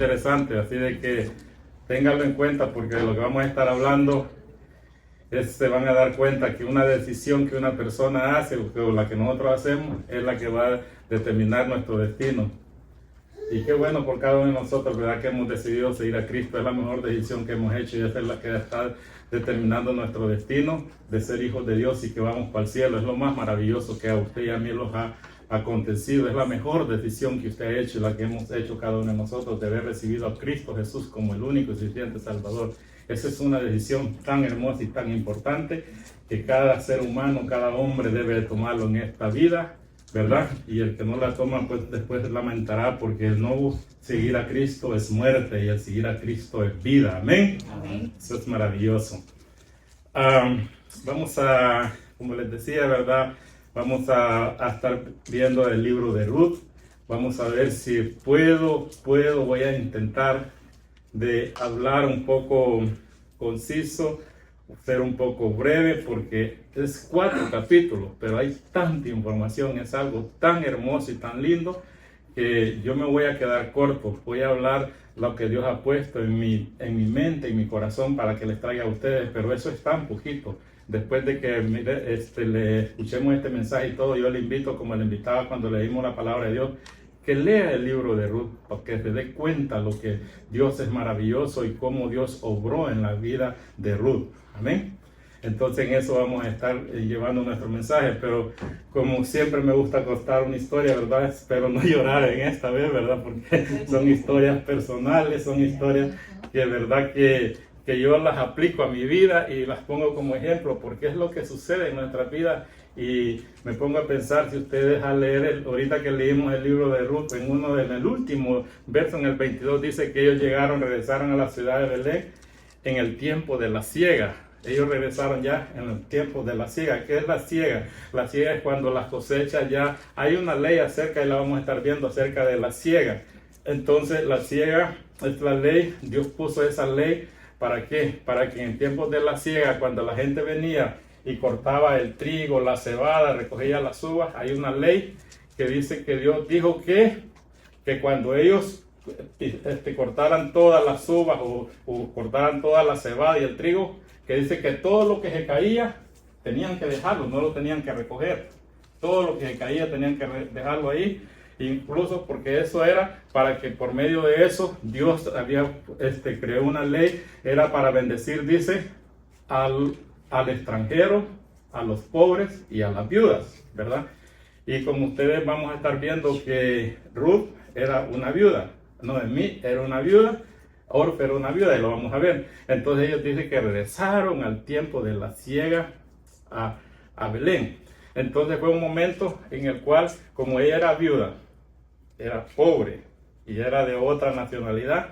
interesante, así de que ténganlo en cuenta porque de lo que vamos a estar hablando se van a dar cuenta que una decisión que una persona hace o la que nosotros hacemos es la que va a determinar nuestro destino. Y qué bueno por cada uno de nosotros, ¿verdad? Que hemos decidido seguir a Cristo. Es la mejor decisión que hemos hecho y esa es la que está determinando nuestro destino de ser hijos de Dios y que vamos para el cielo. Es lo más maravilloso que a usted y a mí los ha acontecido. Es la mejor decisión que usted ha hecho y la que hemos hecho cada uno de nosotros de haber recibido a Cristo Jesús como el único y suficiente Salvador. Esa es una decisión tan hermosa y tan importante que cada ser humano, cada hombre debe tomarlo en esta vida, ¿verdad? Y el que no la toma, pues después lamentará porque el no seguir a Cristo es muerte y el seguir a Cristo es vida. Amén. Amén. Eso es maravilloso. Vamos a, como les decía, ¿verdad? Vamos a estar viendo el libro de Ruth. Vamos a ver si voy a intentar de hablar un poco conciso, ser un poco breve, porque es 4 capítulos, pero hay tanta información, es algo tan hermoso y tan lindo, que yo me voy a quedar corto. Voy a hablar lo que Dios ha puesto en mi mente, en mi corazón, para que les traiga a ustedes, pero eso es tan poquito. Después de que le escuchemos este mensaje y todo, yo le invito, como le invitaba cuando leímos la palabra de Dios, que lea el libro de Ruth, para que se dé cuenta lo que Dios es maravilloso y cómo Dios obró en la vida de Ruth. Amén. Entonces en eso vamos a estar llevando nuestro mensaje, pero como siempre me gusta contar una historia, ¿verdad? Espero no llorar en esta vez, ¿verdad? Porque son historias personales, son historias que verdad que yo las aplico a mi vida y las pongo como ejemplo, porque es lo que sucede en nuestra vida. Y me pongo a pensar, si ustedes al leer, ahorita que leímos el libro de Ruth, en el último verso, en el 22, dice que ellos regresaron a la ciudad de Belén en el tiempo de la siega. Ellos regresaron ya en el tiempo de la siega. ¿Qué es la siega? La siega es cuando las cosechas ya, hay una ley acerca, y la vamos a estar viendo acerca de la siega. Entonces la siega es la ley, Dios puso esa ley, ¿para qué? Para que en tiempos de la siega, cuando la gente venía y cortaba el trigo, la cebada, recogía las uvas, hay una ley que dice que Dios dijo que cuando ellos cortaran todas las uvas o cortaran toda la cebada y el trigo, que dice que todo lo que se caía tenían que dejarlo, no lo tenían que recoger. Todo lo que se caía tenían que dejarlo ahí, incluso porque eso era para que por medio de eso Dios creó una ley, era para bendecir, dice, al extranjero, a los pobres y a las viudas, ¿verdad? Y como ustedes vamos a estar viendo que Ruth era una viuda, Noemí era una viuda, Orfa era una viuda, y lo vamos a ver. Entonces ellos dicen que regresaron al tiempo de la siega a Belén. Entonces fue un momento en el cual, como ella era viuda, era pobre y era de otra nacionalidad,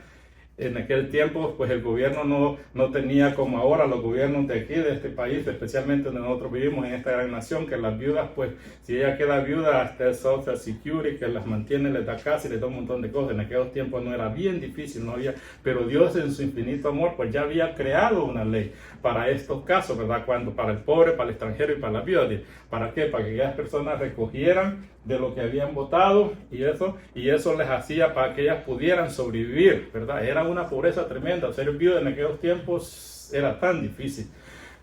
en aquel tiempo pues el gobierno no tenía como ahora los gobiernos de aquí, de este país, especialmente donde nosotros vivimos en esta gran nación, que las viudas pues si ella queda viuda hasta el Social Security que las mantiene, les da casa y les da un montón de cosas. En aquellos tiempos no era bien difícil, no había, pero Dios en su infinito amor pues ya había creado una ley para estos casos, ¿verdad? Para el pobre, para el extranjero y para las viudas. ¿Para qué? Para que aquellas personas recogieran de lo que habían votado y eso les hacía para que ellas pudieran sobrevivir, ¿verdad? Era una pobreza tremenda. Ser viuda en aquellos tiempos era tan difícil.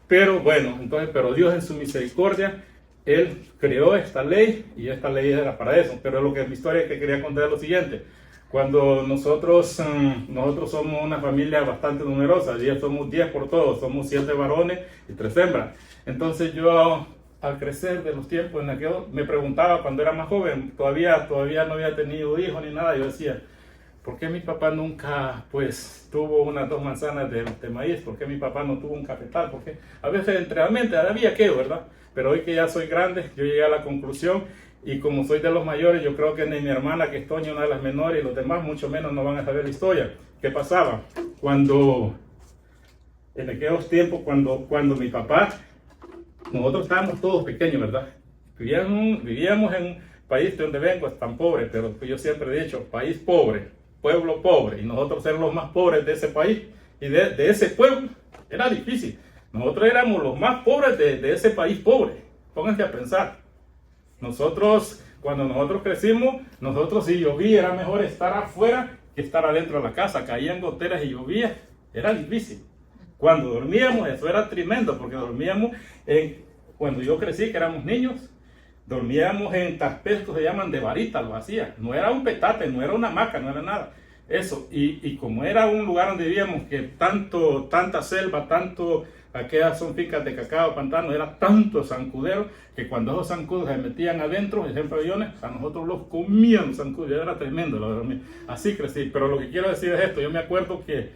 Pero bueno, pero Dios en su misericordia, Él creó esta ley y esta ley era para eso. Pero lo que es mi historia que quería contar es lo siguiente. Cuando nosotros somos una familia bastante numerosa, ya somos 10 por todos, somos 7 varones y 3 hembras. Entonces yo, al crecer de los tiempos en aquello, me preguntaba cuando era más joven, todavía no había tenido hijos ni nada, yo decía, ¿por qué mi papá nunca pues tuvo unas 2 manzanas de maíz? ¿Por qué mi papá no tuvo un cafetal? Porque a veces realmente había que, ¿verdad? Pero hoy que ya soy grande, yo llegué a la conclusión, y como soy de los mayores, yo creo que ni mi hermana, que es Toña, una de las menores, y los demás mucho menos no van a saber la historia. ¿Qué pasaba? En aquellos tiempos, cuando mi papá, nosotros estábamos todos pequeños, ¿verdad? Vivíamos en un país de donde vengo, es tan pobre, pero yo siempre he dicho, país pobre, pueblo pobre, y nosotros ser los más pobres de ese país y de ese pueblo, era difícil. Nosotros éramos los más pobres de ese país pobre. Pónganse a pensar. Cuando nosotros crecimos, si llovía era mejor estar afuera que estar adentro de la casa. Caían goteras y llovía, era difícil. Cuando dormíamos, eso era tremendo, porque dormíamos cuando yo crecí, que éramos niños, dormíamos en tapés que se llaman de varita, lo hacía. No era un petate, no era una hamaca, no era nada. Eso, y como era un lugar donde vivíamos que tanta selva, aquellas son fincas de cacao, pantano, era tanto zancudero que cuando esos zancudos se metían adentro, ejemplo aviones, a nosotros los comían los zancudos, era tremendo, la verdad. Así crecí, pero lo que quiero decir es esto, yo me acuerdo que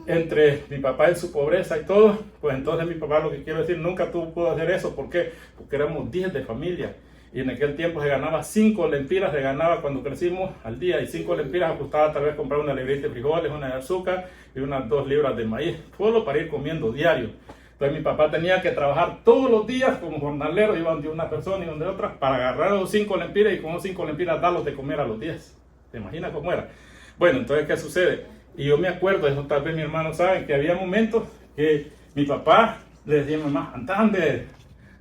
entre mi papá y su pobreza y todo, pues entonces mi papá, lo que quiero decir, nunca pudo hacer eso. ¿Por qué? Porque éramos 10 de familia. Y en aquel tiempo se ganaba 5 lempiras, se ganaba cuando crecimos al día. Y 5 lempiras costaba tal vez comprar una librita de frijoles, una de azúcar y unas 2 libras de maíz. Todo para ir comiendo diario. Entonces mi papá tenía que trabajar todos los días como jornalero, iban de una persona y de otra, para agarrar los 5 lempiras y con los 5 lempiras darlos de comer a los 10. ¿Te imaginas cómo era? Bueno, entonces, ¿qué sucede? Y yo me acuerdo, eso tal vez mi hermano sabe, que había momentos que mi papá le decía a mi mamá, andan de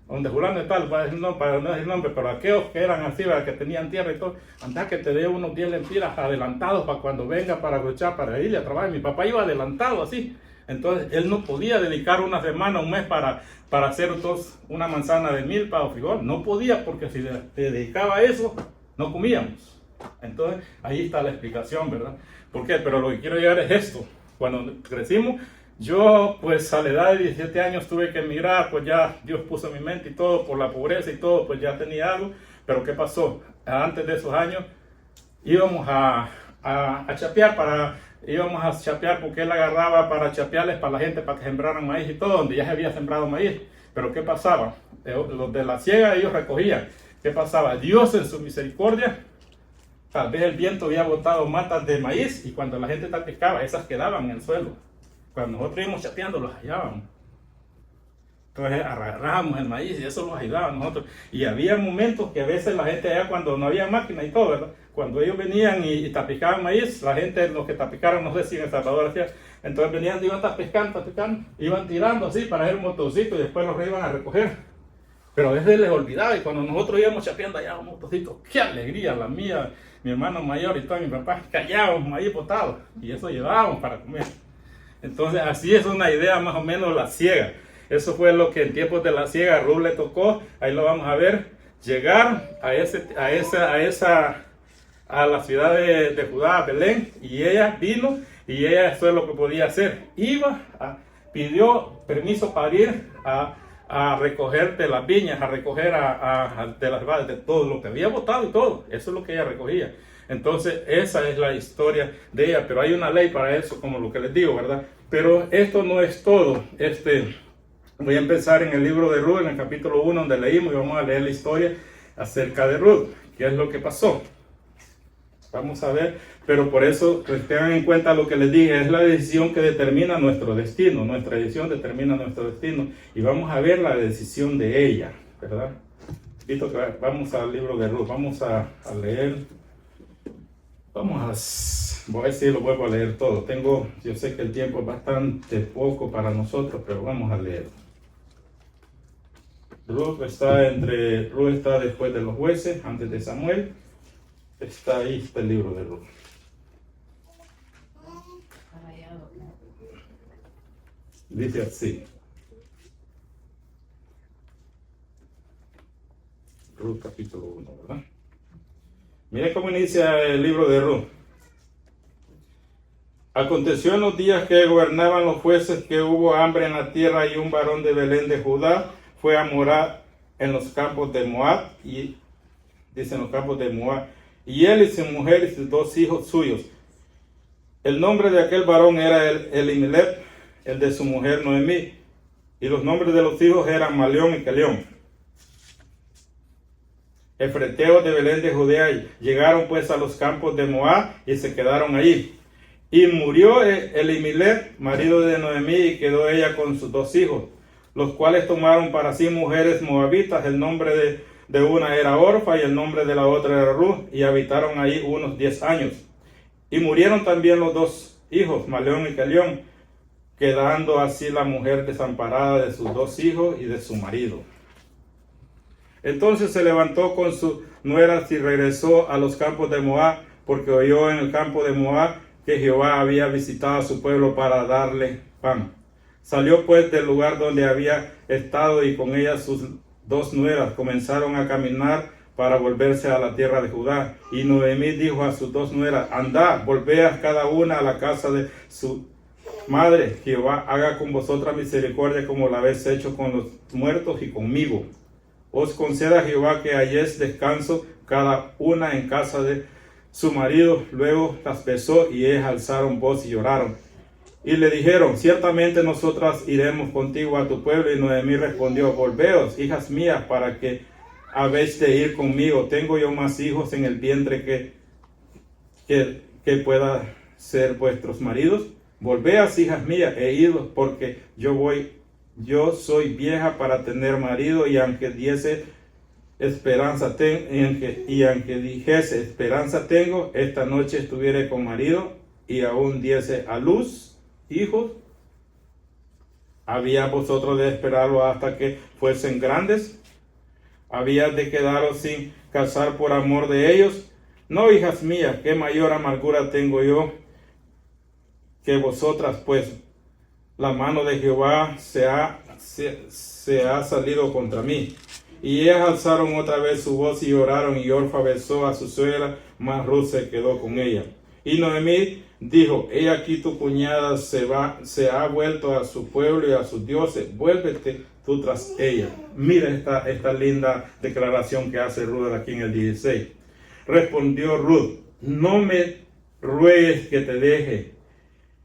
donde fulano y tal, para no decir nombre, pero aquellos que eran así, que tenían tierra y todo, anda que te dé unos 10 lempiras adelantados para cuando venga para luchar, para irle a trabajar. Mi papá iba adelantado así, entonces él no podía dedicar una semana, un mes para hacer una manzana de milpa o frijol, no podía, porque si le dedicaba a eso, no comíamos. Entonces ahí está la explicación, ¿verdad? ¿Por qué? Pero lo que quiero llegar es esto. Cuando crecimos, yo pues a la edad de 17 años tuve que emigrar, pues ya Dios puso en mi mente y todo, por la pobreza y todo, pues ya tenía algo. Pero ¿qué pasó? Antes de esos años íbamos a chapear, íbamos a chapear porque él agarraba para chapearles para la gente, para que sembraran maíz y todo, donde ya se había sembrado maíz. Pero ¿qué pasaba? Los de la siega ellos recogían. ¿Qué pasaba? Dios en su misericordia, tal vez el viento había botado matas de maíz y cuando la gente tapiscaba, esas quedaban en el suelo. Cuando nosotros íbamos chapeando, los hallábamos. Entonces agarrábamos el maíz y eso nos ayudaba a nosotros. Y había momentos que a veces la gente allá, cuando no había máquina y todo, ¿verdad? Cuando ellos venían y tapiscaban maíz, la gente, los que tapiscaron, no sé si en El Salvador hacía, entonces venían, iban tapiscando, iban tirando así para hacer un motorcito y después los iban a recoger. Pero a veces les olvidaba y cuando nosotros íbamos chapeando allá un motorcito, qué alegría la mía, mi hermano mayor y todo, mi papá, callábamos maíz botado y eso llevábamos para comer. Entonces así es una idea más o menos la siega. Eso fue lo que en tiempos de la siega a Ruth le tocó, ahí lo vamos a ver, llegar a la ciudad de Judá, a Belén, y ella vino y ella eso es lo que podía hacer. Pidió permiso para ir a recoger de las viñas, a recoger de las vacas, de todo lo que había botado y todo, eso es lo que ella recogía. Entonces esa es la historia de ella, pero hay una ley para eso, como lo que les digo, ¿verdad? Pero esto no es todo. Voy a empezar en el libro de Ruth, en el capítulo 1, donde leímos, y vamos a leer la historia acerca de Ruth, qué es lo que pasó. Vamos a ver, pero por eso pues, tengan en cuenta lo que les dije, es la decisión que determina nuestro destino, nuestra decisión determina nuestro destino, y vamos a ver la decisión de ella, ¿verdad? Visto que vamos al libro de Ruth, vamos a leer, voy a ver si lo vuelvo a leer todo, yo sé que el tiempo es bastante poco para nosotros, pero vamos a leer. Ruth está después de los jueces, antes de Samuel. Está el libro de Ruth. Dice así. Ruth capítulo 1, ¿verdad? Miren cómo inicia el libro de Ruth. Aconteció en los días que gobernaban los jueces que hubo hambre en la tierra y un varón de Belén de Judá fue a morar en los campos de Moab y él y su mujer y sus 2 hijos suyos. El nombre de aquel varón era Elimelech, el de su mujer Noemí, y los nombres de los hijos eran Malión y Kelión. Efreteos de Belén de Judea llegaron pues a los campos de Moab y se quedaron allí. Y murió Elimelech, marido de Noemí, y quedó ella con sus 2 hijos, los cuales tomaron para sí mujeres moabitas. El nombre de una era Orfa y el nombre de la otra era Ruth, y habitaron ahí unos 10 años. Y murieron también los 2 hijos, Malión y Kelión, quedando así la mujer desamparada de sus 2 hijos y de su marido. Entonces se levantó con sus nueras y regresó a los campos de Moab, porque oyó en el campo de Moab que Jehová había visitado a su pueblo para darle pan. Salió pues del lugar donde había estado y con ella sus 2 nueras comenzaron a caminar para volverse a la tierra de Judá. Y Noemí dijo a sus 2 nueras: andad, volveos cada una a la casa de su madre. Jehová haga con vosotras misericordia como la habéis hecho con los muertos y conmigo. Os conceda Jehová que halléis descanso cada una en casa de su marido. Luego las besó y ellas alzaron voz y lloraron. Y le dijeron: ciertamente nosotras iremos contigo a tu pueblo. Y Noemí respondió: volveos, hijas mías, para que habéis de ir conmigo. Tengo yo más hijos en el vientre que pueda ser vuestros maridos. Volveos, hijas mías, e idos, porque yo soy vieja para tener marido, y aunque dijese esperanza tengo, esta noche estuviere con marido, y aún diese a luz hijos. ¿Había vosotros de esperarlo hasta que fuesen grandes? ¿Había de quedaros sin casar por amor de ellos? No, hijas mías, qué mayor amargura tengo yo que vosotras, pues la mano de Jehová se ha salido contra mí. Y ellas alzaron otra vez su voz y lloraron, y Orfa besó a su suegra, mas Ruth se quedó con ella. Y Noemí dijo: he aquí tu cuñada se ha vuelto a su pueblo y a sus dioses, vuélvete tú tras ella. Mira esta linda declaración que hace Ruth aquí en el 16. Respondió Ruth: no me ruegues que te deje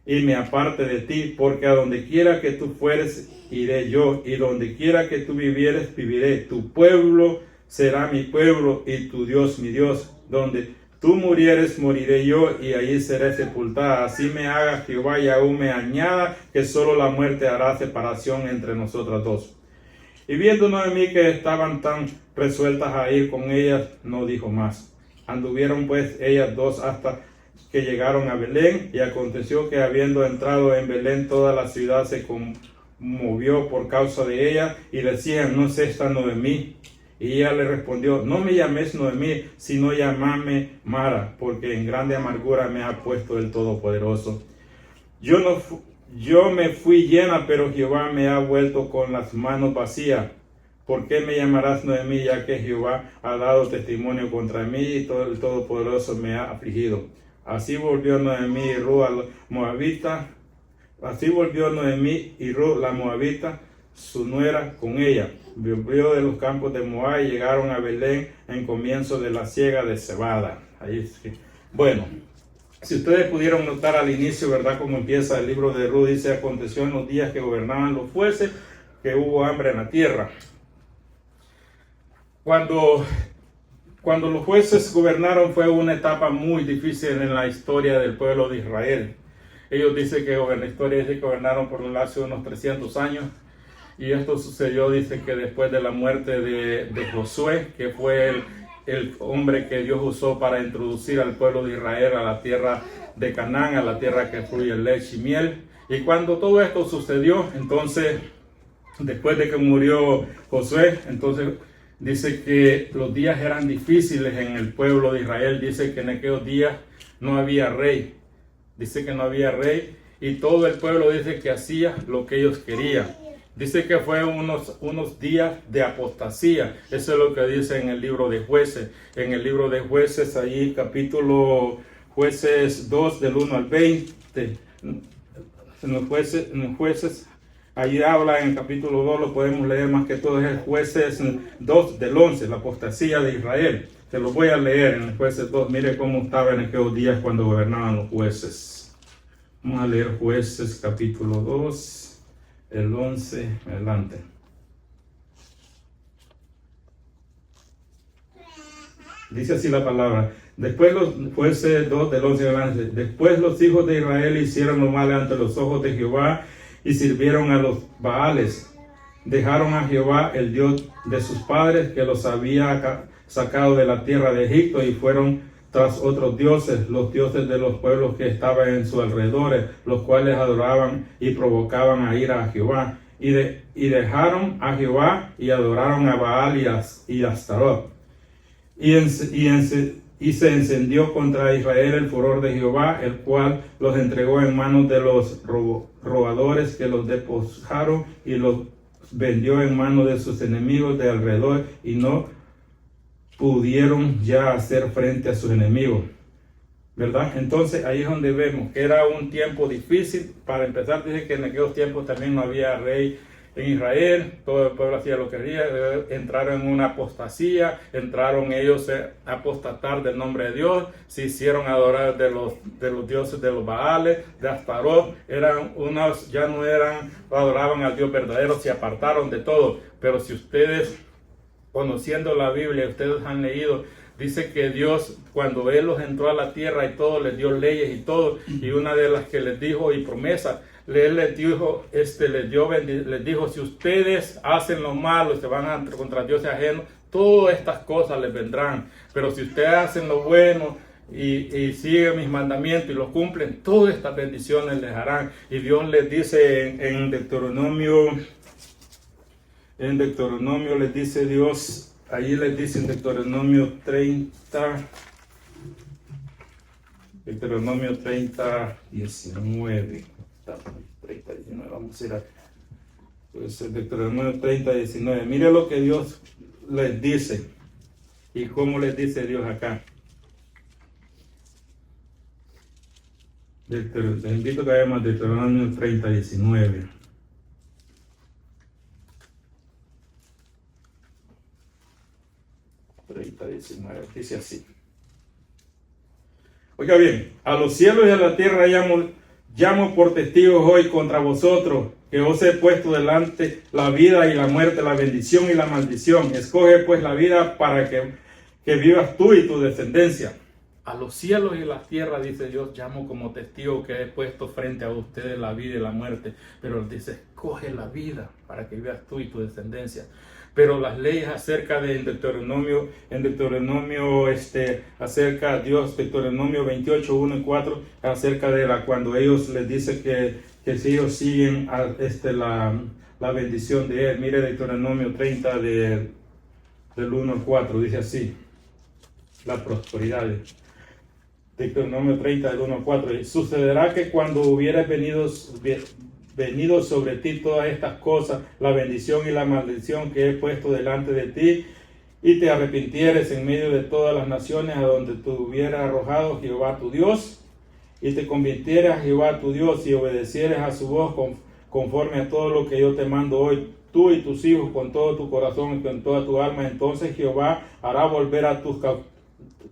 y me aparte de ti, porque a donde quiera que tú fueres, iré yo, y donde quiera que tú vivieres, viviré. Tu pueblo será mi pueblo, y tu Dios mi Dios. Donde tú murieres, moriré yo, y allí seré sepultada. Así me haga Jehová, y aún me añada, que solo la muerte hará separación entre nosotras dos. Y viendo Noemí que estaban tan resueltas a ir con ellas, no dijo más. Anduvieron pues ellas dos hasta que llegaron a Belén, y aconteció que habiendo entrado en Belén, toda la ciudad se conmovió por causa de ella, y decían: ¿no es esta Noemí? Y ella le respondió: no me llaméis Noemí, sino llamame Mara, porque en grande amargura me ha puesto el Todopoderoso. Yo me fui llena, pero Jehová me ha vuelto con las manos vacías. ¿Por qué me llamarás Noemí, ya que Jehová ha dado testimonio contra mí, y todo el Todopoderoso me ha afligido? Así volvió Noemí y Ruth la Moabita, su nuera, con ella. Volvió de los campos de Moab y llegaron a Belén en comienzo de la siega de cebada. Bueno, si ustedes pudieron notar al inicio, ¿verdad?, cómo empieza el libro de Ruth. Dice: aconteció en los días que gobernaban los jueces, que hubo hambre en la tierra. Cuando los jueces gobernaron, fue una etapa muy difícil en la historia del pueblo de Israel. Ellos dicen que la historia dice que gobernaron por un lapso de unos 300 años. Y esto sucedió, dice, que después de la muerte de Josué, que fue el hombre que Dios usó para introducir al pueblo de Israel a la tierra de Canaán, a la tierra que fluye leche y miel. Y cuando todo esto sucedió, entonces, después de que murió Josué, entonces dice que los días eran difíciles en el pueblo de Israel. Dice que en aquellos días no había rey. Dice que no había rey, y todo el pueblo dice que hacía lo que ellos querían. Dice que fue unos días de apostasía. Eso es lo que dice en el libro de Jueces. En el libro de Jueces, ahí capítulo Jueces 2 del 1 al 20. En los jueces, ahí habla en el capítulo 2, lo podemos leer más que todo, es el Jueces 2 del 11, la apostasía de Israel. Se lo voy a leer en el Jueces 2. Mire cómo estaba en aquellos días cuando gobernaban los jueces. Vamos a leer Jueces capítulo 2. El 11, adelante. Dice así la palabra: después los jueces 2 del 11 adelante. Después los hijos de Israel hicieron lo malo ante los ojos de Jehová y sirvieron a los Baales. Dejaron a Jehová, el Dios de sus padres, que los había sacado de la tierra de Egipto, y fueron tras otros dioses, los dioses de los pueblos que estaban en sus alrededores, los cuales adoraban y provocaban a ira a Jehová. Y dejaron a Jehová y adoraron a Baal y a Astarot. Y Y se encendió contra Israel el furor de Jehová, el cual los entregó en manos de los robadores que los despojaron y los vendió en manos de sus enemigos de alrededor, y no pudieron ya hacer frente a sus enemigos. ¿Verdad? Entonces ahí es donde vemos que era un tiempo difícil. Para empezar, dice que en aquellos tiempos también no había rey en Israel, todo el pueblo hacía lo que quería, entraron en una apostasía, entraron ellos a apostatar del nombre de Dios, se hicieron adorar de los dioses de los Baales, de Astarot, ya no adoraban al Dios verdadero, se apartaron de todo. Pero si ustedes, conociendo la Biblia, ustedes han leído, dice que Dios, cuando Él los entró a la tierra y todo, les dio leyes y todo, y una de las que les dijo y promesa, Él les dijo, les dijo, si ustedes hacen lo malo y se van contra Dios ajeno, todas estas cosas les vendrán. Pero si ustedes hacen lo bueno y siguen mis mandamientos y los cumplen, todas estas bendiciones les harán. Y Dios les dice en Deuteronomio les dice Dios, allí les dice en Deuteronomio 30, 19. 19, vamos a ir a Deuteronomio 30, 19. Mire lo que Dios les dice y cómo les dice Dios acá. Les invito a que vayamos a Deuteronomio 30, 19. Dice así. Oiga bien, a los cielos y a la tierra llamo por testigos hoy contra vosotros, que os he puesto delante la vida y la muerte, la bendición y la maldición. Escoge pues la vida para que vivas tú y tu descendencia. A los cielos y la tierra, dice Dios, llamo como testigo que he puesto frente a ustedes la vida y la muerte. Pero dice, escoge la vida para que vivas tú y tu descendencia. Pero las leyes acerca de Deuteronomio acerca de Dios, Deuteronomio 28, 1 y 4, acerca de cuando ellos les dice que si ellos siguen la bendición de Él. Mire Deuteronomio 30 del 1 al 4, dice así, la prosperidad. Deuteronomio 30 del 1 al 4, y sucederá que cuando hubieras venido sobre ti todas estas cosas, la bendición y la maldición que he puesto delante de ti, y te arrepintieres en medio de todas las naciones a donde te hubiera arrojado Jehová tu Dios, y te convirtieres a Jehová tu Dios y obedecieres a su voz conforme a todo lo que yo te mando hoy, tú y tus hijos, con todo tu corazón y con toda tu alma, entonces Jehová hará volver a tus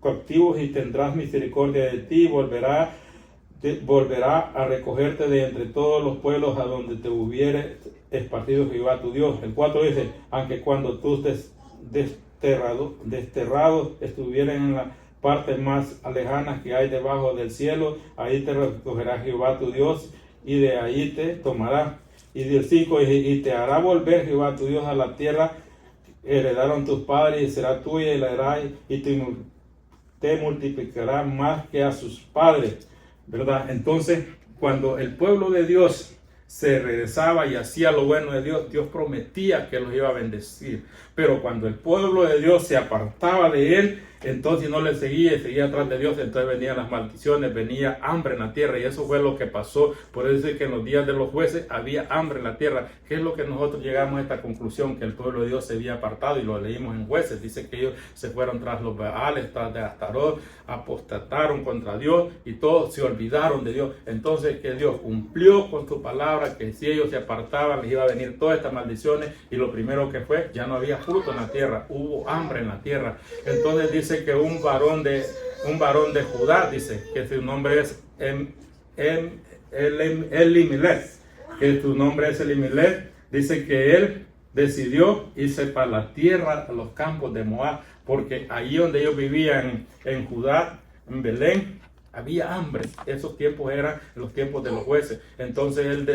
cautivos y tendrás misericordia de ti, y volverá a recogerte de entre todos los pueblos a donde te hubiere esparcido Jehová tu Dios. El 4 dice, aunque cuando tus desterrados estuvieran en la parte más lejanas que hay debajo del cielo, ahí te recogerá Jehová tu Dios y de ahí te tomará. Y del 5 dice, y te hará volver Jehová tu Dios a la tierra heredaron tus padres, y será tuya y la hará, y te multiplicará más que a sus padres. ¿Verdad? Entonces, cuando el pueblo de Dios se regresaba y hacía lo bueno de Dios, Dios prometía que los iba a bendecir. Pero cuando el pueblo de Dios se apartaba de Él, entonces no le seguía y seguía atrás de Dios, entonces venían las maldiciones, venía hambre en la tierra, y eso fue lo que pasó. Por eso dice que en los días de los jueces había hambre en la tierra. ¿Qué es lo que nosotros llegamos a esta conclusión? Que el pueblo de Dios se había apartado, y lo leímos en Jueces. Dice que ellos se fueron tras los Baales, tras de Astarot, apostataron contra Dios y todos se olvidaron de Dios. Entonces que Dios cumplió con su palabra, que si ellos se apartaban les iba a venir todas estas maldiciones, y lo primero que fue, ya no había fruto en la tierra, hubo hambre en la tierra. Entonces dice que un varón de Judá, dice que su nombre es Elimelech, que su nombre es Elimelech, dice que él decidió irse para la tierra, a los campos de Moab, porque allí donde ellos vivían en Judá, en Belén, había hambre. Esos tiempos eran los tiempos de los jueces. Entonces él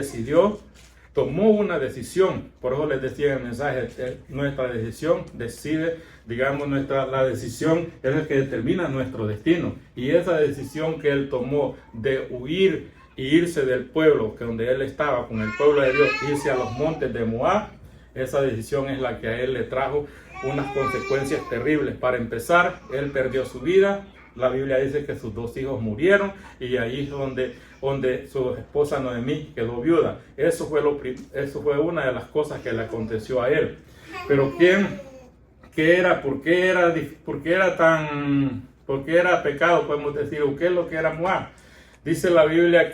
tomó una decisión. Por eso les decía en el mensaje, nuestra decisión decide, digamos, la decisión es la que determina nuestro destino. Y esa decisión que él tomó de huir e irse del pueblo, que donde él estaba con el pueblo de Dios, irse a los montes de Moab, esa decisión es la que a él le trajo unas consecuencias terribles. Para empezar, él perdió su vida, la Biblia dice que sus 2 hijos murieron y ahí es donde su esposa Noemí quedó viuda. Eso fue una de las cosas que le aconteció a él. Pero ¿por qué era pecado? Podemos decir, ¿qué es lo que era Moab? Dice la Biblia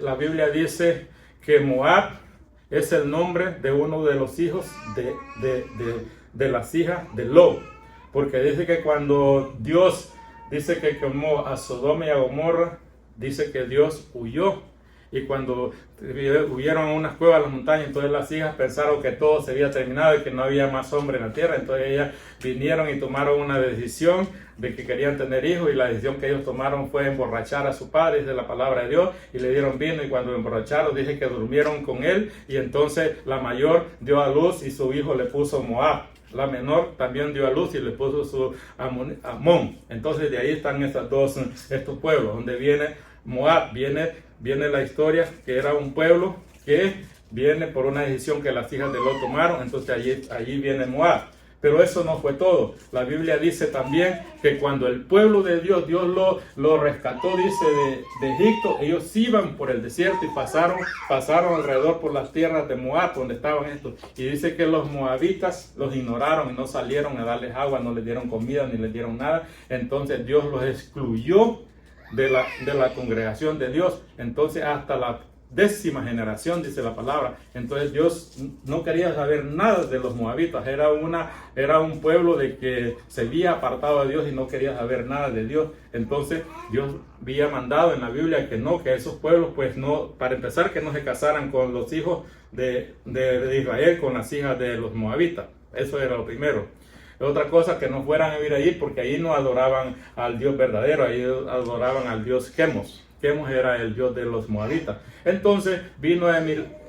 la Biblia dice que Moab es el nombre de uno de los hijos de las hijas de Lot. Porque dice que cuando Dios dice que quemó a Sodoma y a Gomorra, dice que Dios huyó. Y cuando huyeron a unas cuevas a las montañas, entonces las hijas pensaron que todo se había terminado y que no había más hombre en la tierra. Entonces ellas vinieron y tomaron una decisión de que querían tener hijos, y la decisión que ellos tomaron fue emborrachar a su padre, dice la palabra de Dios, y le dieron vino, y cuando lo emborracharon dice que durmieron con él, y entonces la mayor dio a luz y su hijo le puso Moab. La menor también dio a luz y le puso su Amón. Entonces de ahí están estos pueblos, donde viene Moab, viene la historia que era un pueblo que viene por una decisión que las hijas de Lot tomaron. Entonces allí viene Moab. Pero eso no fue todo. La Biblia dice también que cuando el pueblo de Dios lo rescató, dice, de Egipto, ellos iban por el desierto y pasaron alrededor por las tierras de Moab, donde estaban estos. Y dice que los moabitas los ignoraron y no salieron a darles agua, no les dieron comida ni les dieron nada. Entonces Dios los excluyó de la congregación de Dios. Entonces hasta la 10ª generación, dice la palabra. Entonces Dios no quería saber nada de los moabitas. Era un pueblo de que se había apartado de Dios y no quería saber nada de Dios. Entonces Dios había mandado en la Biblia que esos pueblos, pues no, para empezar, que no se casaran con los hijos de Israel, con las hijas de los moabitas. Eso era lo primero. Otra cosa, que no fueran a vivir ahí, porque ahí no adoraban al Dios verdadero, ahí adoraban al Dios Chemos. Chemos era el Dios de los moabitas. Entonces vino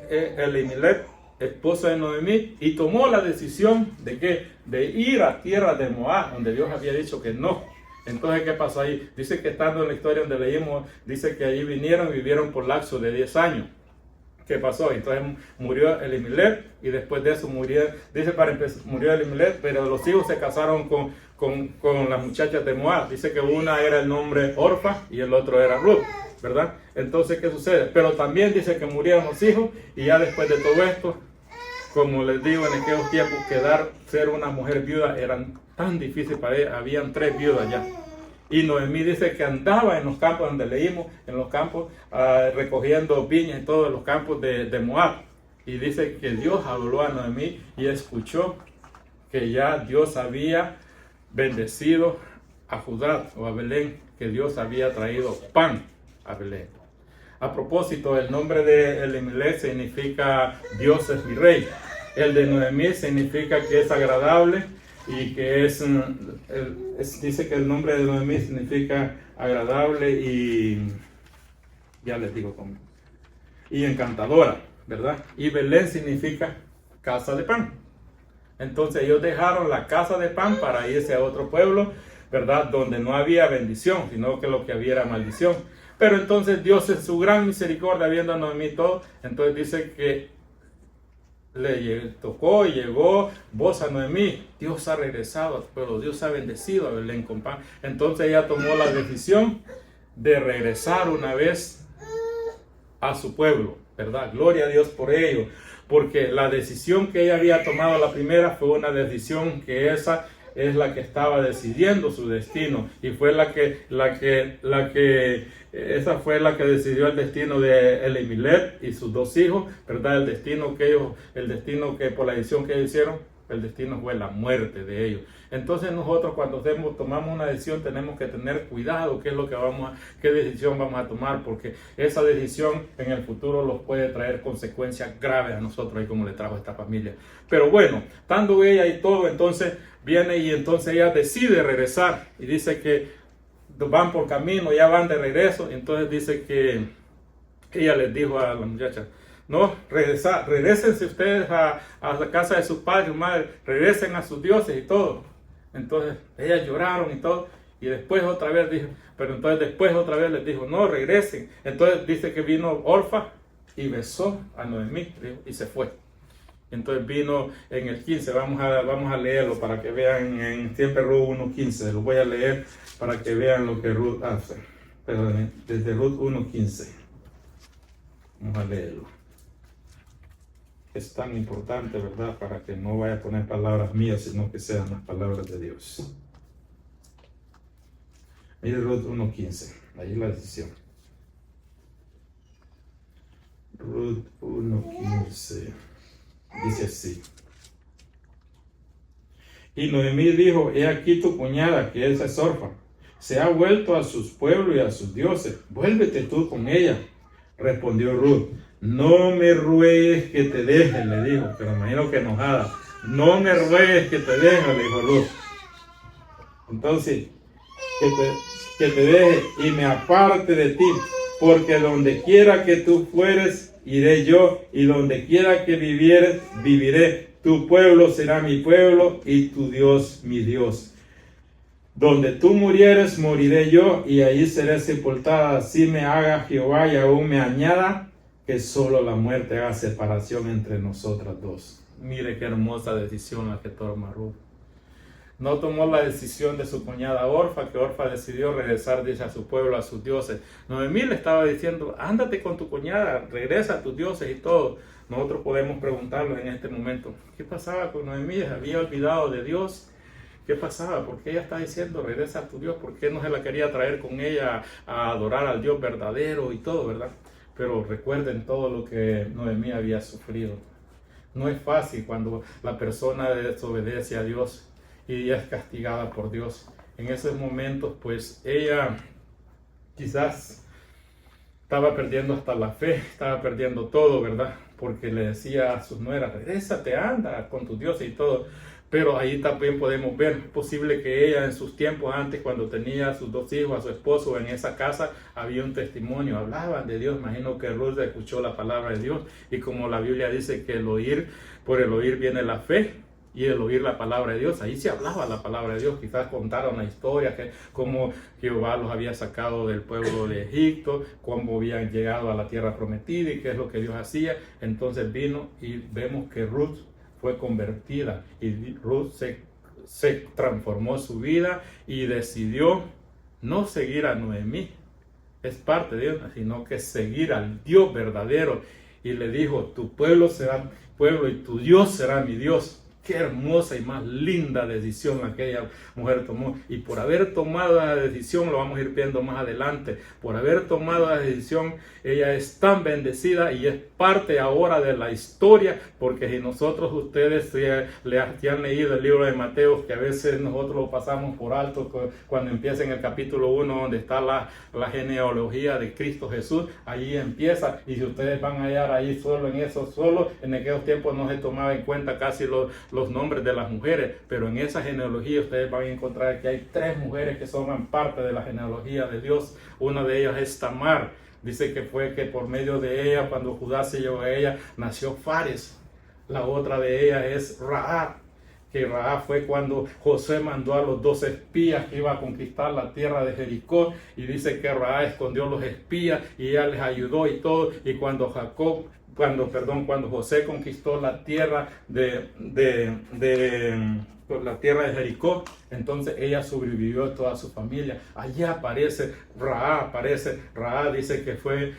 Elimelech, esposa de Noemí, y tomó la decisión de ir a tierra de Moab, donde Dios había dicho que no. Entonces, ¿qué pasó ahí? Dice que estando en la historia donde leímos, dice que allí vinieron y vivieron por lapso de 10 años. ¿Qué pasó? Entonces murió Elimelech, y después de eso murió Elimelech, pero los hijos se casaron con las muchachas de Moab. Dice que una era el nombre Orfa y el otro era Ruth, ¿verdad? Entonces, ¿qué sucede? Pero también dice que murieron los hijos, y ya después de todo esto, como les digo, en aquellos tiempos ser una mujer viuda era tan difícil para ella. Habían 3 viudas ya. Y Noemí dice que andaba en los campos donde leímos, en los campos, recogiendo viñas en todos los campos de Moab. Y dice que Dios habló a Noemí y escuchó que ya Dios había bendecido a Judá o a Belén, que Dios había traído pan a Belén. A propósito, el nombre de Elimelech significa Dios es mi rey. El de Noemí significa que es agradable, y que dice que el nombre de Noemí significa agradable y ya les digo cómo, y encantadora, ¿verdad? Y Belén significa casa de pan. Entonces ellos dejaron la casa de pan para irse a otro pueblo, ¿verdad? Donde no había bendición, sino que lo que había era maldición. Pero entonces Dios, en su gran misericordia, viendo a Noemí todo, entonces dice que le tocó y llegó voz a Noemí: Dios ha regresado a tu pueblo, Dios ha bendecido a Belén con pan. Entonces ella tomó la decisión de regresar una vez a su pueblo, ¿verdad? Gloria a Dios por ello, porque la decisión que ella había tomado la primera fue una decisión que esa es la que estaba decidiendo su destino, y fue esa fue la que decidió el destino de Elimelech y sus 2 hijos, ¿verdad? El destino que por la decisión que ellos hicieron, el destino fue la muerte de ellos. Entonces nosotros, cuando tomamos una decisión, tenemos que tener cuidado qué decisión vamos a tomar, porque esa decisión en el futuro los puede traer consecuencias graves a nosotros, y como le trajo a esta familia. Pero bueno, estando ella y todo, entonces viene y entonces ella decide regresar, y dice que van por camino, ya van de regreso. Entonces dice que ella les dijo a la muchacha: no, regresense ustedes a la casa de sus padres, madre, regresen a sus dioses y todo. Entonces ellas lloraron y todo, y después otra vez les dijo: no, regresen. Entonces dice que vino Orfa y besó a Noemí y se fue. Entonces vino en el 15, vamos a leerlo para que vean en siempre Ruth 1.15, lo voy a leer para que vean lo que Ruth hace, pero desde Ruth 1.15, vamos a leerlo. Es tan importante, ¿verdad? Para que no vaya a poner palabras mías, sino que sean las palabras de Dios. Mire Ruth 1.15, ahí la decisión. Ruth 1.15. Dice así. Y Noemí dijo: he aquí tu cuñada, que es Orfa, se ha vuelto a sus pueblos y a sus dioses. Vuélvete tú con ella. Respondió Ruth: no me ruegues que te deje, le dijo, pero me imagino que enojada. No me ruegues que te deje, le dijo Ruth. Entonces, que te deje y me aparte de ti, porque donde quiera que tú fueres, iré yo, y donde quiera que vivieres, viviré. Tu pueblo será mi pueblo, y tu Dios mi Dios. Donde tú murieres, moriré yo, y allí seré sepultada. Así me haga Jehová, y aún me añada, que solo la muerte haga separación entre nosotras dos. Mire qué hermosa decisión la que toma Ruth. No tomó la decisión de su cuñada Orfa, que Orfa decidió regresar, dice, a su pueblo, a sus dioses. Noemí le estaba diciendo: ándate con tu cuñada, regresa a tus dioses y todo. Nosotros podemos preguntarnos en este momento: ¿qué pasaba con Noemí? ¿Había olvidado de Dios? ¿Qué pasaba? ¿Por qué ella está diciendo regresa a tu Dios? ¿Por qué no se la quería traer con ella a adorar al Dios verdadero y todo, verdad? Pero recuerden todo lo que Noemí había sufrido. No es fácil cuando la persona desobedece a Dios y ella es castigada por Dios. En esos momentos, pues ella quizás estaba perdiendo hasta la fe, estaba perdiendo todo, ¿verdad? Porque le decía a sus nueras: regrésate, anda con tu Dios y todo. Pero ahí también podemos ver, posible que ella en sus tiempos antes, cuando tenía a sus dos hijos, a su esposo en esa casa, había un testimonio, hablaban de Dios. Imagino que Ruth escuchó la palabra de Dios, y como la Biblia dice que por el oír viene la fe, y el oír la palabra de Dios, ahí se hablaba la palabra de Dios. Quizás contaron la historia, que cómo Jehová los había sacado del pueblo de Egipto, cómo habían llegado a la tierra prometida y qué es lo que Dios hacía. Entonces vino y vemos que Ruth fue convertida, y Ruth se transformó su vida y decidió no seguir a Noemí, es parte de Dios, sino que seguir al Dios verdadero. Y le dijo: tu pueblo será pueblo y tu Dios será mi Dios. Qué hermosa y más linda decisión aquella mujer tomó. Y por haber tomado la decisión, lo vamos a ir viendo más adelante, por haber tomado la decisión, ella es tan bendecida y es parte ahora de la historia. Porque si ustedes ya han leído el libro de Mateo, que a veces nosotros lo pasamos por alto, cuando empieza en el capítulo 1, donde está la genealogía de Cristo Jesús, allí empieza. Y si ustedes van a hallar ahí solo en aquellos tiempos no se tomaba en cuenta casi los nombres de las mujeres, pero en esa genealogía ustedes van a encontrar que hay 3 mujeres que forman parte de la genealogía de Dios. Una de ellas es Tamar. Dice que fue que por medio de ella, cuando Judá se llevó a ella, nació Fares. La otra de ella es Rahab, que Rahab fue cuando José mandó a los 2 espías que iba a conquistar la tierra de Jericó, y dice que Rahab escondió los espías y ella les ayudó y todo. Y cuando José conquistó la tierra la tierra de Jericó, entonces ella sobrevivió a toda su familia. Allí aparece Rahab, dice que fue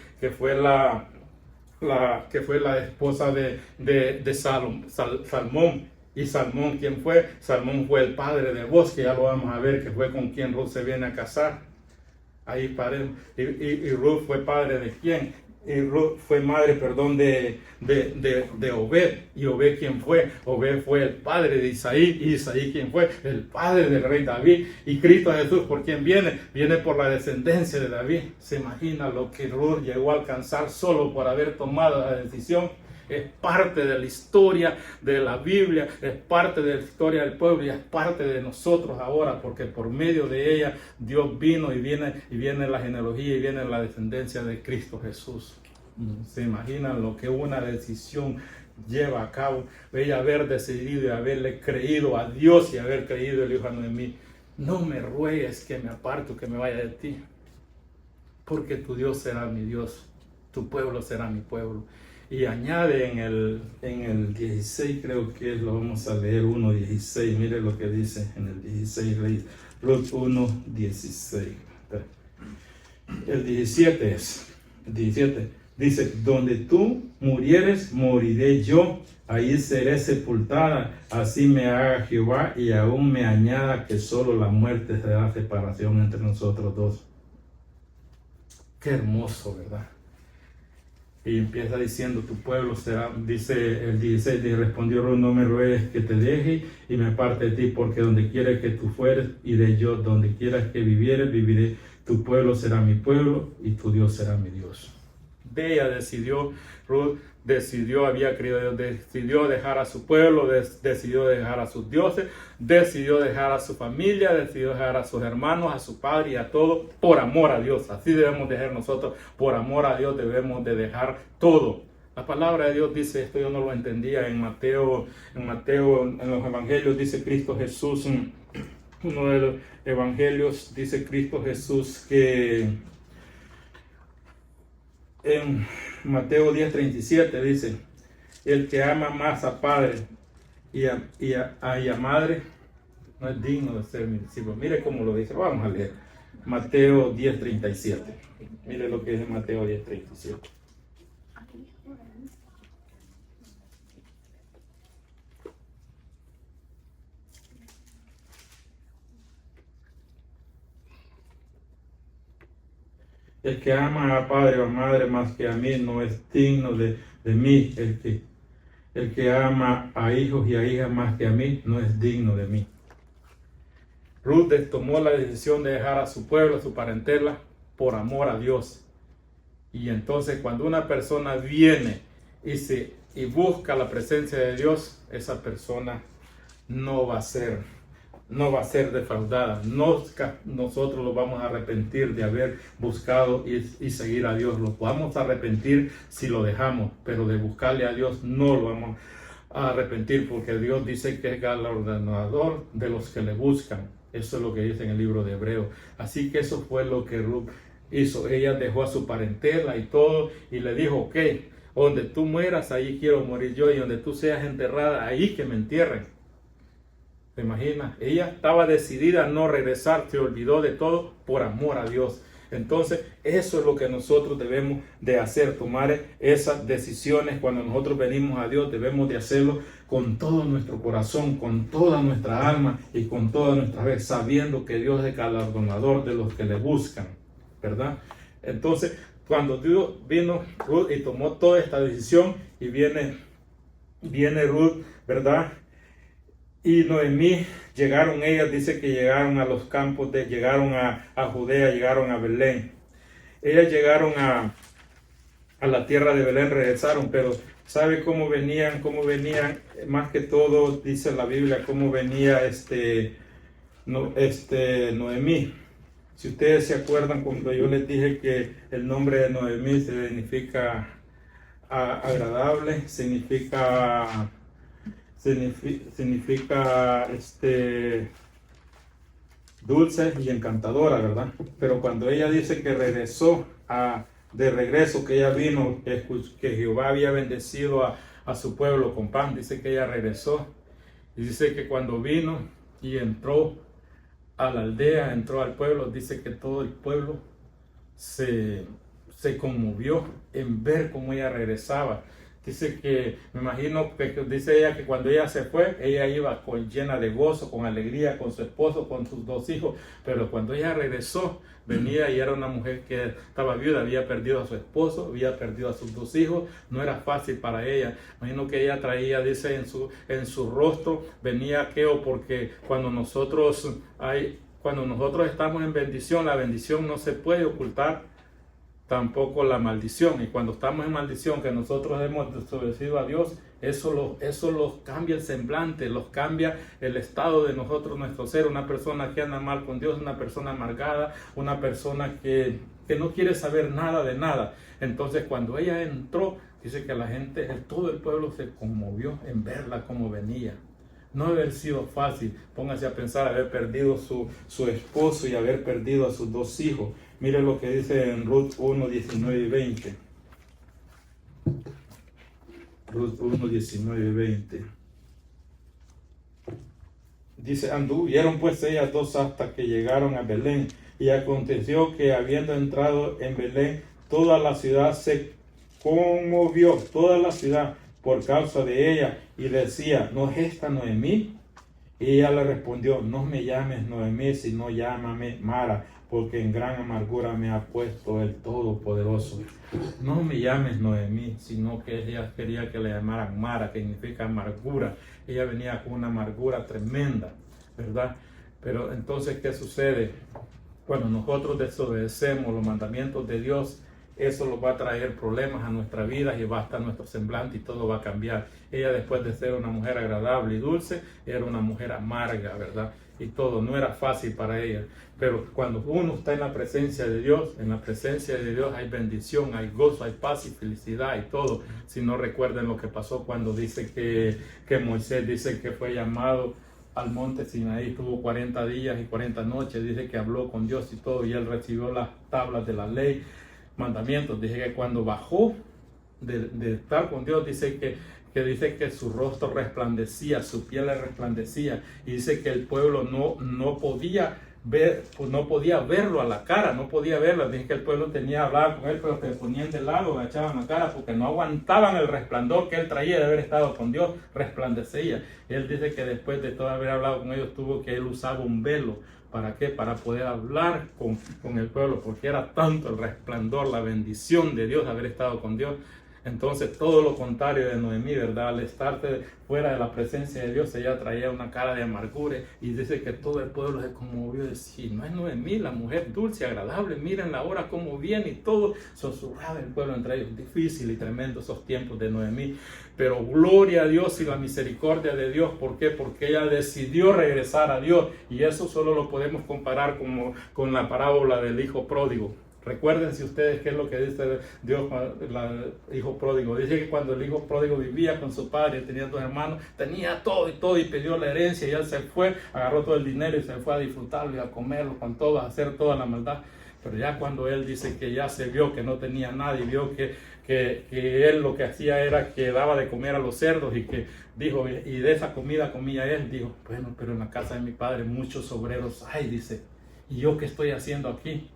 la esposa de Salmón. ¿Y Salmón quién fue? Salmón fue el padre de Boaz, que ya lo vamos a ver, que fue con quien Ruth se viene a casar. Ahí paremos. Y Ruth fue padre de quién? Y Ruth fue madre, de Obed. ¿Y Obed quién fue? Obed fue el padre de Isaí. ¿Y Isaí quién fue? El padre del rey David. Y Cristo Jesús, ¿por quién viene? Viene por la descendencia de David. ¿Se imagina lo que Ruth llegó a alcanzar solo por haber tomado la decisión? Es parte de la historia de la Biblia, es parte de la historia del pueblo y es parte de nosotros ahora, porque por medio de ella Dios vino y viene la genealogía y viene la descendencia de Cristo Jesús. ¿Se imaginan lo que una decisión lleva a cabo? Ella haber decidido y haberle creído a Dios y haber creído el hijo de Noemí. No me ruegues que me aparte o que me vaya de ti, porque tu Dios será mi Dios, tu pueblo será mi pueblo. Y añade en el 16, creo que lo vamos a leer, 1:16. Mire lo que dice en el 16, Ruth 1:16. El 17 es, el 17 dice, donde tú murieres, moriré yo, ahí seré sepultada, así me haga Jehová, y aún me añada que solo la muerte será separación entre nosotros dos. Qué hermoso, ¿verdad? Y empieza diciendo, tu pueblo será, dice el 16, y respondió Ruth, no me ruegues que te deje y me aparte de ti, porque donde quiera que tú fueres, iré yo, donde quieras que vivieres, viviré, tu pueblo será mi pueblo y tu Dios será mi Dios. Ella decidió, Ruth decidió, había creído, decidió dejar a su pueblo, decidió dejar a sus dioses, decidió dejar a su familia, decidió dejar a sus hermanos, a su padre y a todo, por amor a Dios. Así debemos dejar nosotros, por amor a Dios debemos de dejar todo. La palabra de Dios dice, esto yo no lo entendía, en Mateo, en los evangelios dice Cristo Jesús, uno de los evangelios dice Cristo Jesús que en Mateo 10:37 dice, el que ama más a padre y a madre no es digno de ser mi discípulo. Mire cómo lo dice, vamos a leer Mateo 10:37. Mire lo que dice Mateo 10:37. El que ama a padre o a madre más que a mí no es digno de mí. El que ama a hijos y a hijas más que a mí no es digno de mí. Ruth tomó la decisión de dejar a su pueblo, a su parentela, por amor a Dios. Y entonces cuando una persona viene y busca la presencia de Dios, esa persona no va a ser defraudada. Nosotros lo vamos a arrepentir de haber buscado y seguir a Dios. Lo vamos a arrepentir si lo dejamos, pero de buscarle a Dios no lo vamos a arrepentir, porque Dios dice que es galardonador de los que le buscan. Eso es lo que dice en el libro de Hebreos. Así que eso fue lo que Ruth hizo. Ella dejó a su parentela y todo y le dijo, ok, donde tú mueras, ahí quiero morir yo, y donde tú seas enterrada, ahí que me entierren. ¿Te imaginas? Ella estaba decidida a no regresar, se olvidó de todo por amor a Dios. Entonces, eso es lo que nosotros debemos de hacer, tomar esas decisiones cuando nosotros venimos a Dios. Debemos de hacerlo con todo nuestro corazón, con toda nuestra alma y con toda nuestra fe, sabiendo que Dios es galardonador de los que le buscan, ¿verdad? Entonces, cuando Dios vino Ruth y tomó toda esta decisión, y viene Ruth, ¿verdad? Y Noemí, ellas dice que llegaron a los campos, llegaron a Judea, llegaron a Belén. Ellas llegaron a la tierra de Belén, regresaron, pero ¿sabe cómo venían? Más que todo, dice la Biblia, cómo venía Noemí. Si ustedes se acuerdan, cuando yo les dije que el nombre de Noemí significa agradable, significa dulce y encantadora, ¿verdad? Pero cuando ella dice que regresó de regreso, que ella vino, que Jehová había bendecido a su pueblo con pan, dice que ella regresó, y dice que cuando vino y entró a la aldea, entró al pueblo, dice que todo el pueblo se conmovió en ver cómo ella regresaba. Dice que, me imagino que dice ella que cuando ella se fue, ella iba llena de gozo, con alegría, con su esposo, con sus dos hijos. Pero cuando ella regresó, venía y era una mujer que estaba viuda, había perdido a su esposo, había perdido a sus dos hijos. No era fácil para ella. Imagino que ella traía, dice, en su rostro, venía aquello, porque cuando nosotros estamos en bendición, la bendición no se puede ocultar, tampoco la maldición. Y cuando estamos en maldición, que nosotros hemos desobedecido a Dios, eso los cambia el semblante, los cambia el estado de nosotros, nuestro ser. Una persona que anda mal con Dios, una persona amargada, una persona que no quiere saber nada de nada. Entonces, cuando ella entró, dice que la gente, todo el pueblo se conmovió en verla como venía. No debe haber sido fácil. Póngase a pensar, haber perdido su esposo y haber perdido a sus dos hijos. Mire lo que dice en Ruth 1, 19 y 20. Ruth 1, 19 y 20. Dice, anduvieron pues ellas dos hasta que llegaron a Belén. Y aconteció que habiendo entrado en Belén, toda la ciudad se conmovió, toda la ciudad por causa de ella. Y decía, ¿no es esta Noemí? Y ella le respondió, no me llames Noemí, sino llámame Mara, porque en gran amargura me ha puesto el Todopoderoso. No me llames Noemí, sino que ella quería que le llamaran Mara, que significa amargura. Ella venía con una amargura tremenda, ¿verdad? Pero entonces, ¿qué sucede? Cuando nosotros desobedecemos los mandamientos de Dios, eso nos va a traer problemas a nuestra vida y va a estar nuestro semblante y todo va a cambiar. Ella, después de ser una mujer agradable y dulce, era una mujer amarga, ¿verdad? Y todo no era fácil para ella. Pero cuando uno está en la presencia de Dios, hay bendición, hay gozo, hay paz y felicidad y todo. Si no recuerden lo que pasó cuando dice que Moisés dice que fue llamado al monte Sinaí, tuvo 40 días y 40 noches, dice que habló con Dios y todo, y él recibió las tablas de la ley, mandamientos. Dice que cuando bajó de estar con Dios, dice que su rostro resplandecía, su piel le resplandecía, y dice que el pueblo no podía verlo a la cara, no podía verlo. Dice que el pueblo tenía hablado con él, pero se ponían de lado, agachaban la cara, porque no aguantaban el resplandor que él traía de haber estado con Dios, resplandecía. Él dice que después de todo haber hablado con ellos, tuvo que él usaba un velo. ¿Para qué? Para poder hablar con el pueblo, porque era tanto el resplandor, la bendición de Dios, haber estado con Dios. Entonces, todo lo contrario de Noemí, ¿verdad? Al estar fuera de la presencia de Dios, ella traía una cara de amargura, y dice que todo el pueblo se conmovió. Decía, no es Noemí, la mujer dulce, agradable, miren la hora cómo viene, y todo susurraba el pueblo entre ellos. Difícil y tremendo esos tiempos de Noemí, pero gloria a Dios y la misericordia de Dios. ¿Por qué? Porque ella decidió regresar a Dios, y eso solo lo podemos comparar con la parábola del hijo pródigo. Recuerden si ustedes qué es lo que dice Dios el hijo pródigo. Dice que cuando el hijo pródigo vivía con su padre, tenía dos hermanos, tenía todo y pidió la herencia, y él se fue, agarró todo el dinero y se fue a disfrutarlo y a comerlo con todo, a hacer toda la maldad. Pero ya cuando él dice que ya se vio que no tenía nada, y vio que él lo que hacía era que daba de comer a los cerdos, y que dijo, y de esa comida comía él, dijo, bueno, pero en la casa de mi padre muchos obreros hay, dice, ¿y yo qué estoy haciendo aquí?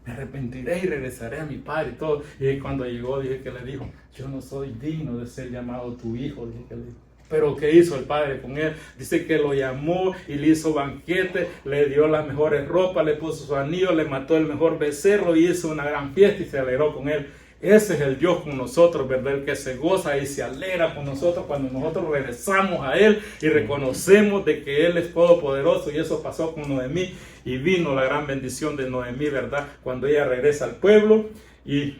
Me arrepentiré y regresaré a mi padre y todo. Y cuando llegó, dije que le dijo, yo no soy digno de ser llamado tu hijo. Dije que le dijo. Pero ¿qué hizo el padre con él? Dice que lo llamó y le hizo banquete, le dio las mejores ropas, le puso su anillo, le mató el mejor becerro y hizo una gran fiesta y se alegró con él. Ese es el Dios con nosotros, ¿verdad? El que se goza y se alegra con nosotros cuando nosotros regresamos a Él y reconocemos de que Él es todopoderoso. Y eso pasó con Noemí, y vino la gran bendición de Noemí, ¿verdad? Cuando ella regresa al pueblo, y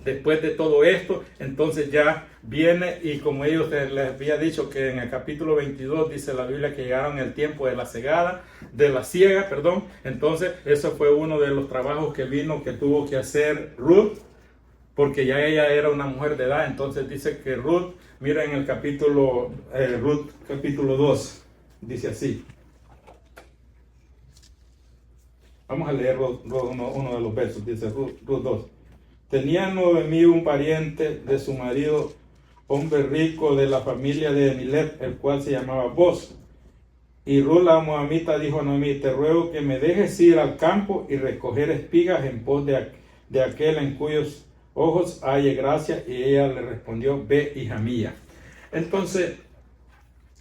después de todo esto, entonces ya viene, y como ellos les había dicho que en el capítulo 22 dice la Biblia que llegaron el tiempo de la siega, entonces eso fue uno de los trabajos que tuvo que hacer Ruth, porque ya ella era una mujer de edad. Entonces dice que Ruth, mira en el capítulo 2, dice así. Vamos a leer uno de los versos, dice Ruth 2. Tenía Noemí un pariente de su marido, hombre rico de la familia de Emilet, el cual se llamaba Boz. Y Ruth la moabita dijo a Noemí, te ruego que me dejes ir al campo y recoger espigas en pos de aquel en cuyos ojos halle gracia. Y ella le respondió, ve, hija mía. Entonces,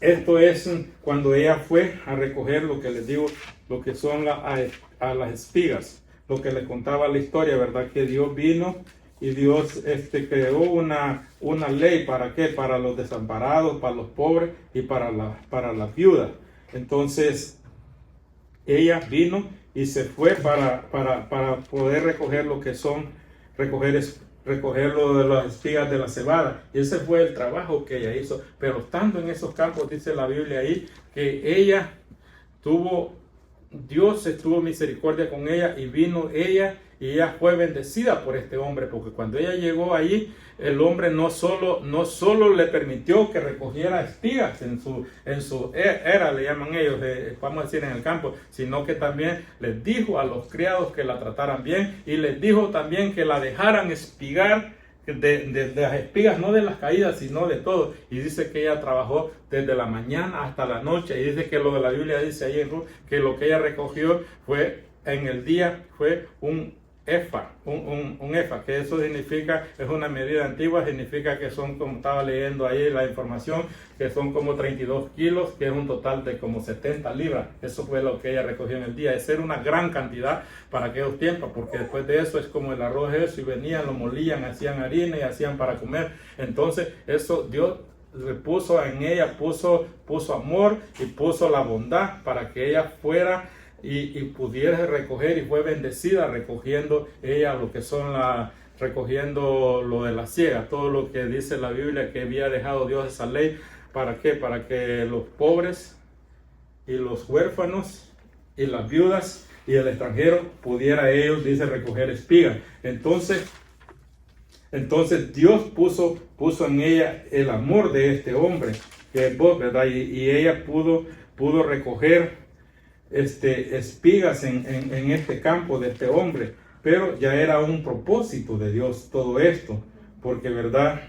esto es cuando ella fue a recoger lo que les digo, lo que son a las espigas, lo que les contaba la historia, ¿verdad? Que Dios vino y Dios creó una ley. ¿Para qué? Para los desamparados, para los pobres y para las viudas. Entonces, ella vino y se fue para poder recoger lo que son, recoger lo de las espigas de la cebada. Y ese fue el trabajo que ella hizo. Pero estando en esos campos, dice la Biblia ahí, que ella Dios estuvo misericordia con ella, y vino ella, y ella fue bendecida por este hombre, porque cuando ella llegó allí, el hombre no solo le permitió que recogiera espigas en su era, le llaman ellos, vamos a decir en el campo, sino que también les dijo a los criados que la trataran bien, y les dijo también que la dejaran espigar de las espigas, no de las caídas, sino de todo. Y dice que ella trabajó desde la mañana hasta la noche. Y dice que lo de la Biblia dice ahí en Ruth, que lo que ella recogió fue en el día, fue un efa, un efa, que eso significa, es una medida antigua, significa que son, como estaba leyendo ahí la información, que son como 32 kilos, que es un total de como 70 libras. Eso fue lo que ella recogió en el día. Esa era una gran cantidad para aquellos tiempos, porque después de eso es como el arroz eso, y venían, lo molían, hacían harina y hacían para comer. Entonces eso Dios le puso en ella, puso amor y puso la bondad para que ella fuera y pudiera recoger, y fue bendecida recogiendo ella lo que son recogiendo lo de la siega, todo lo que dice la Biblia que había dejado Dios esa ley. ¿Para qué? Para que los pobres y los huérfanos y las viudas y el extranjero pudiera ellos, dice, recoger espigas. Entonces Dios puso en ella el amor de este hombre, que es vos, ¿verdad? Y ella pudo recoger espigas en este campo de este hombre, pero ya era un propósito de Dios todo esto, porque verdad,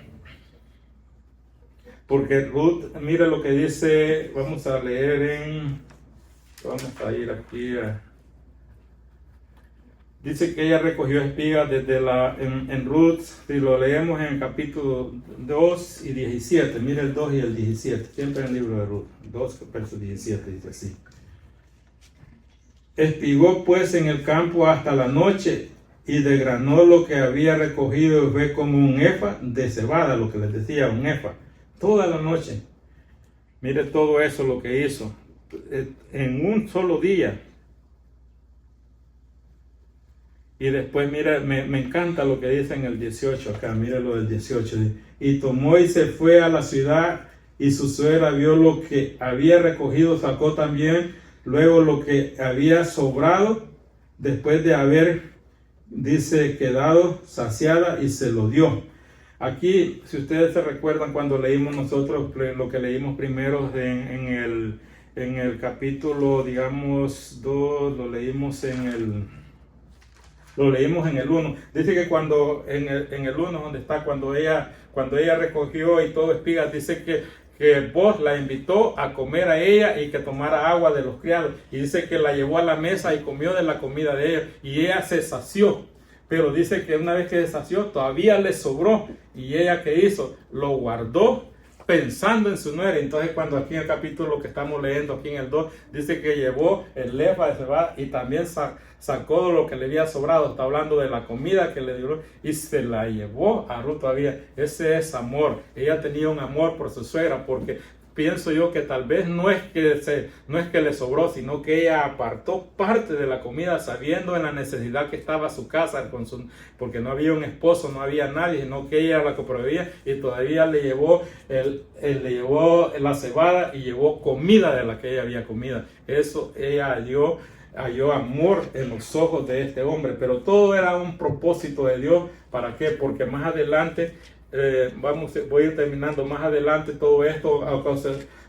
porque Ruth, mire lo que dice, vamos a leer vamos a ir aquí dice que ella recogió espigas desde en Ruth, si lo leemos en el capítulo 2 y 17, mire el 2 y el 17, siempre en el libro de Ruth, 2 versos 17, dice así. Espigó pues en el campo hasta la noche y desgranó lo que había recogido, y fue como un efa de cebada, lo que les decía, un efa, toda la noche. Mire todo eso lo que hizo en un solo día. Y después, mira, me encanta lo que dice en el 18 acá, mire lo del 18. Y tomó y se fue a la ciudad, y su suegra vio lo que había recogido, sacó también luego lo que había sobrado, después de haber, dice, quedado saciada, y se lo dio. Aquí, si ustedes se recuerdan cuando leímos nosotros lo que leímos primero en el capítulo, digamos, 2, lo leímos en el 1. Dice que cuando en el 1 donde está, cuando ella recogió y todo espigas, dice que vos la invitó a comer a ella y que tomara agua de los criados. Y dice que la llevó a la mesa y comió de la comida de ella. Y ella se sació. Pero dice que una vez que se sació, todavía le sobró. Y ella, ¿qué hizo? Lo guardó pensando en su nuera. Entonces, cuando aquí en el capítulo que estamos leyendo, aquí en el 2, dice que llevó el efa de cebada y también sacó lo que le había sobrado. Está hablando de la comida que le dio y se la llevó a Ruth todavía. Ese es amor. Ella tenía un amor por su suegra, porque pienso yo que tal vez no es que le sobró, sino que ella apartó parte de la comida sabiendo en la necesidad que estaba su casa, porque no había un esposo, no había nadie, sino que ella la que proveía, y todavía le llevó le llevó la cebada y llevó comida de la que ella había comido. Eso ella halló amor en los ojos de este hombre, pero todo era un propósito de Dios. ¿Para qué? Porque más adelante voy a ir terminando, más adelante todo esto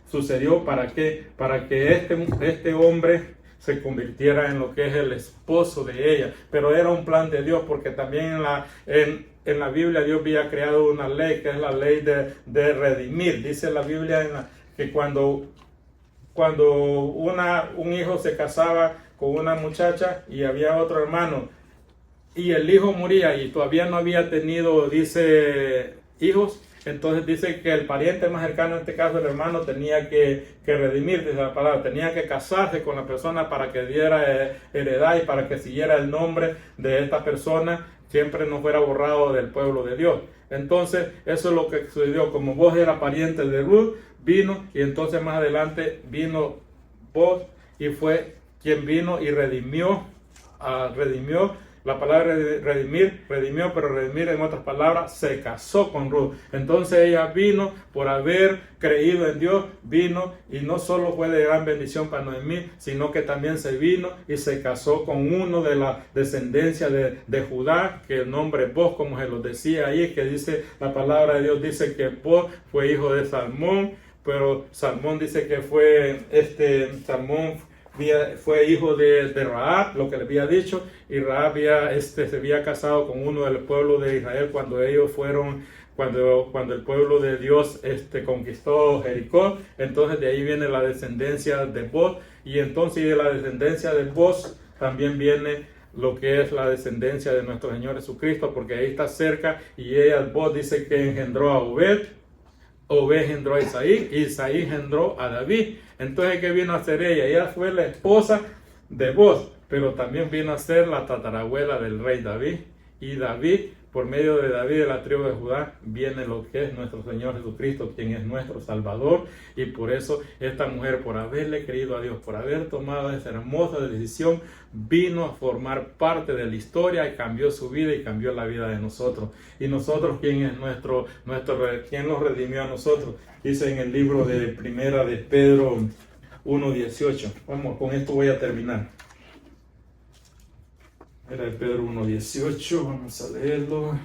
sucedió ¿para qué? Para que este hombre se convirtiera en lo que es el esposo de ella. Pero era un plan de Dios, porque también en la Biblia Dios había creado una ley, que es la ley de redimir. Dice la Biblia que cuando un hijo se casaba con una muchacha y había otro hermano, y el hijo moría y todavía no había tenido, dice, hijos, entonces dice que el pariente más cercano, en este caso el hermano, tenía que redimir, dice la palabra, tenía que casarse con la persona para que diera heredad y para que siguiera el nombre de esta persona, siempre no fuera borrado del pueblo de Dios. Entonces eso es lo que sucedió. Como vos era pariente de Ruth, vino, y entonces más adelante vino vos y fue quien vino y redimió. La palabra redimió, pero redimir en otras palabras, se casó con Ruth. Entonces ella vino por haber creído en Dios, vino, y no solo fue de gran bendición para Noemí, sino que también se vino y se casó con uno de la descendencia de Judá, que el nombre Boz, como se lo decía ahí, que dice la palabra de Dios, dice que Boz fue hijo de Salmón, pero Salmón dice que Salmón fue hijo de Rahab, lo que le había dicho, y Rahab se había casado con uno del pueblo de Israel cuando ellos fueron, cuando el pueblo de Dios conquistó Jericó. Entonces de ahí viene la descendencia de Boz, y entonces de la descendencia de Boz también viene lo que es la descendencia de nuestro Señor Jesucristo, porque ahí está cerca, y Boz dice que engendró a Obed engendró a Isaí, y Isaí engendró a David. Entonces, ¿qué vino a hacer ella? Ella fue la esposa de Boz, pero también vino a ser la tatarabuela del rey David. Y David, por medio de David de la tribu de Judá, viene lo que es nuestro Señor Jesucristo, quien es nuestro Salvador. Y por eso esta mujer, por haberle creído a Dios, por haber tomado esa hermosa decisión, vino a formar parte de la historia y cambió su vida y cambió la vida de nosotros. Y nosotros, ¿quién es quién nos redimió a nosotros? Dice en el libro de Primera de Pedro 1:18. Vamos, con esto voy a terminar. Era de Pedro 1:18, vamos a leerlo.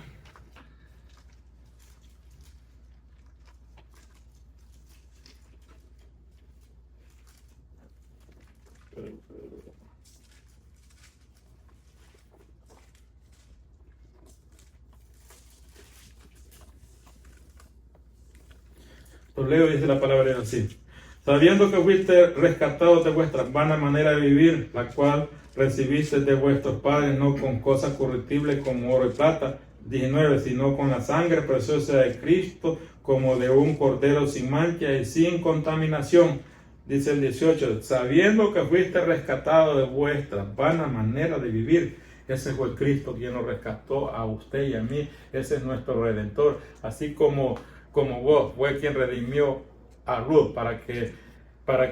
Lo leo, dice la palabra así: sabiendo que fuiste rescatados de vuestra vana manera de vivir, la cual recibiste de vuestros padres, no con cosas corruptibles como oro y plata, 19, sino con la sangre preciosa de Cristo, como de un cordero sin mancha y sin contaminación. Dice el 18, sabiendo que fuiste rescatado de vuestra vana manera de vivir. Ese fue Cristo quien nos rescató a usted y a mí. Ese es nuestro Redentor. Así como vos fue quien redimió a Ruth para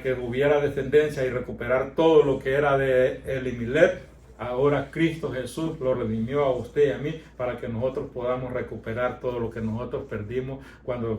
que hubiera descendencia y recuperar todo lo que era de Elimelech. Ahora Cristo Jesús lo redimió a usted y a mí para que nosotros podamos recuperar todo lo que nosotros perdimos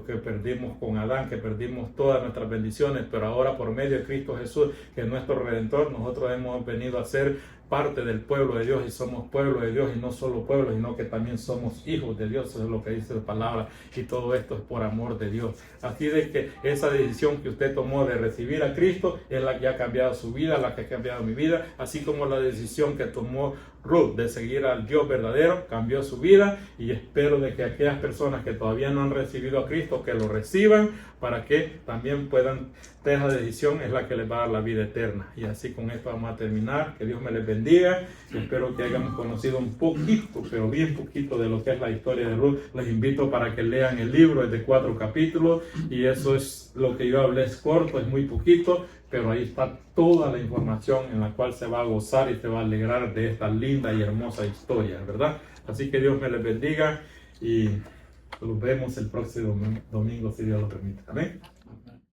que perdimos con Adán, que perdimos todas nuestras bendiciones. Pero ahora, por medio de Cristo Jesús, que es nuestro Redentor, nosotros hemos venido a ser parte del pueblo de Dios, y somos pueblo de Dios, y no solo pueblo, sino que también somos hijos de Dios. Eso es lo que dice la palabra, y todo esto es por amor de Dios. Así de que esa decisión que usted tomó de recibir a Cristo es la que ha cambiado su vida, la que ha cambiado mi vida, así como la decisión que tomó Ruth de seguir al Dios verdadero cambió su vida. Y espero de que aquellas personas que todavía no han recibido a Cristo, que lo reciban, para que también puedan, esa decisión es la que les va a dar la vida eterna. Y así con esto vamos a terminar. Que Dios me les bendiga, y espero que hayamos conocido un poquito, pero bien poquito, de lo que es la historia de Ruth. Les invito para que lean el libro, es de 4 capítulos, y eso es lo que yo hablé, es corto, es muy poquito, pero ahí está toda la información en la cual se va a gozar y se va a alegrar de esta linda y hermosa historia, ¿verdad? Así que Dios me les bendiga, y nos vemos el próximo domingo, si Dios lo permite. Amén.